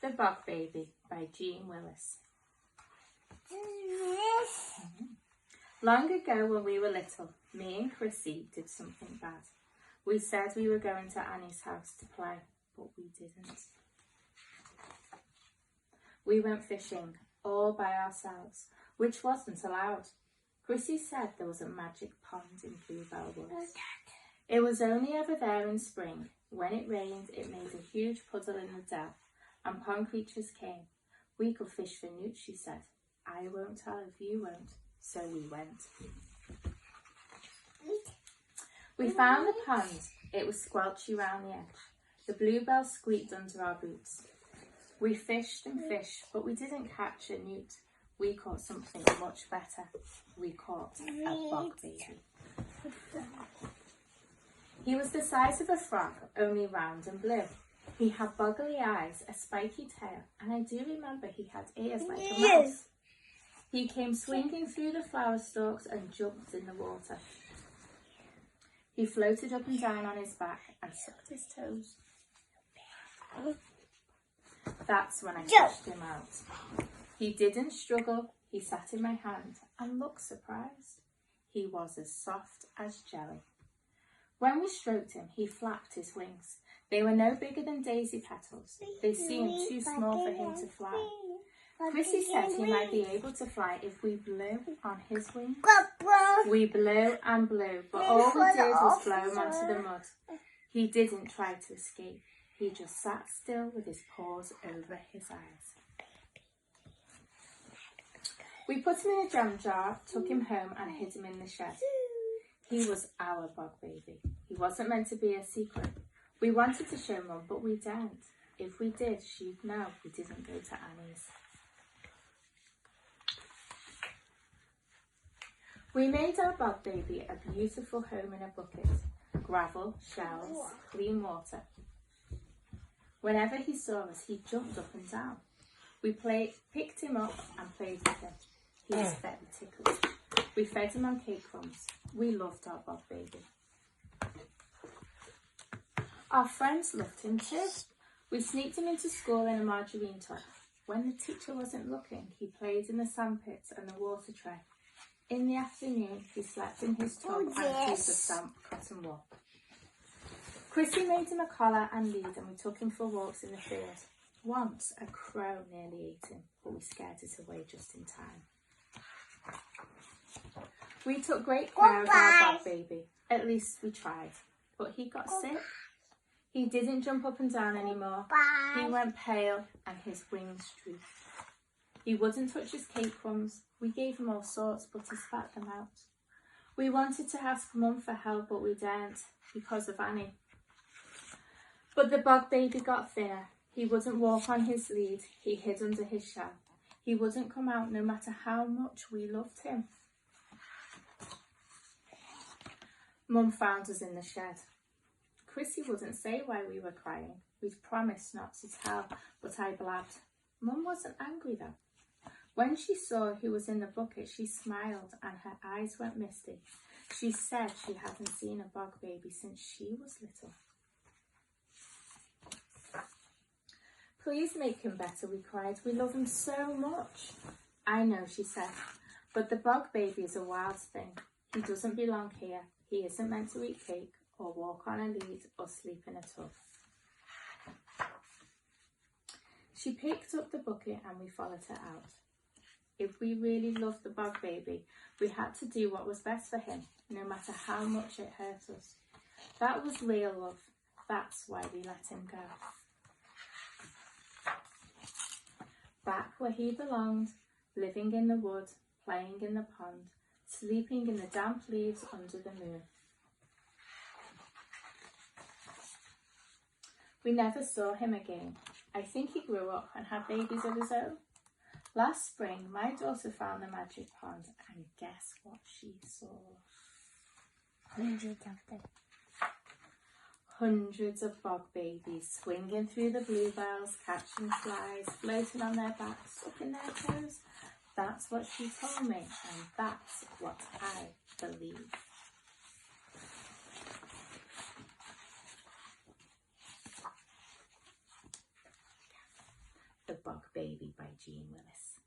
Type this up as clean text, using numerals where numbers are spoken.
The Bog Baby by Jean Willis. Long ago when we were little, me and Chrissy did something bad. We said we were going to Annie's house to play, but we didn't. We went fishing all by ourselves, which wasn't allowed. Chrissy said there was a magic pond in Bluebell Woods. It was only ever there in spring. When it rained, it made a huge puddle in the dell, and pond creatures came. We could fish for newt, she said. I won't tell if you won't. So we went. We found the pond. It was squelchy round the edge. The bluebells squeaked under our boots. We fished and fished, but we didn't catch a newt. We caught something much better. We caught a bog baby. He was the size of a frog, only round and blue. He had boggly eyes, a spiky tail, and I do remember he had ears like a mouse. He came swinging through the flower stalks and jumped in the water. He floated up and down on his back and sucked his toes. That's when I pushed him out. He didn't struggle. He sat in my hand and looked surprised. He was as soft as jelly. When we stroked him, he flapped his wings. They were no bigger than daisy petals. They seemed too small for him to fly. Chrissy said he might be able to fly if we blew on his wings. We blew and blew, but all we did was blow him onto the mud. He didn't try to escape. He just sat still with his paws over his eyes. We put him in a jam jar, took him home and hid him in the shed. He was our Bog Baby. He wasn't meant to be a secret. We wanted to show Mum, but we daren't. If we did, she'd know we didn't go to Annie's. We made our Bog Baby a beautiful home in a bucket. Gravel, shells, clean water. Whenever he saw us, he jumped up and down. We picked him up and played with him. He was very tickled. We fed him on cake crumbs. We loved our Bog Baby. Our friends loved him too. We sneaked him into school in a margarine tub. When the teacher wasn't looking, he played in the sandpits and the water tray. In the afternoon, he slept in his tub and a piece of damp cotton wool. Chrissy made him a collar and lead, and we took him for walks in the field. Once, a crow nearly ate him, but we scared it away just in time. We took great care of our Bog Baby. At least we tried. But he got sick. He didn't jump up and down anymore. He went pale and his wings drooped. He wouldn't touch his cake crumbs. We gave him all sorts, but he spat them out. We wanted to ask Mum for help, but we daren't because of Annie. But the Bog Baby got thinner. He wouldn't walk on his lead. He hid under his shell. He wouldn't come out no matter how much we loved him. Mum found us in the shed. Chrissy wouldn't say why we were crying. We'd promised not to tell, but I blabbed. Mum wasn't angry though. When she saw who was in the bucket, she smiled and her eyes went misty. She said she hadn't seen a Bog Baby since she was little. Please make him better, we cried. We love him so much. I know, she said, but the Bog Baby is a wild thing. He doesn't belong here. He isn't meant to eat cake or walk on a lead or sleep in a tub. She picked up the bucket and we followed her out. If we really loved the Bog Baby, we had to do what was best for him, no matter how much it hurt us. That was real love. That's why we let him go. Back where he belonged, living in the wood, playing in the pond, sleeping in the damp leaves under the moon. We never saw him again. I think he grew up and had babies of his own. Last spring, my daughter found the magic pond, and guess what she saw? Hundreds of them. Hundreds of Bog Babies swinging through the bluebells, catching flies, floating on their backs, sucking their toes. That's what she told me, and that's what I believe. The Bog Baby by Jean Willis.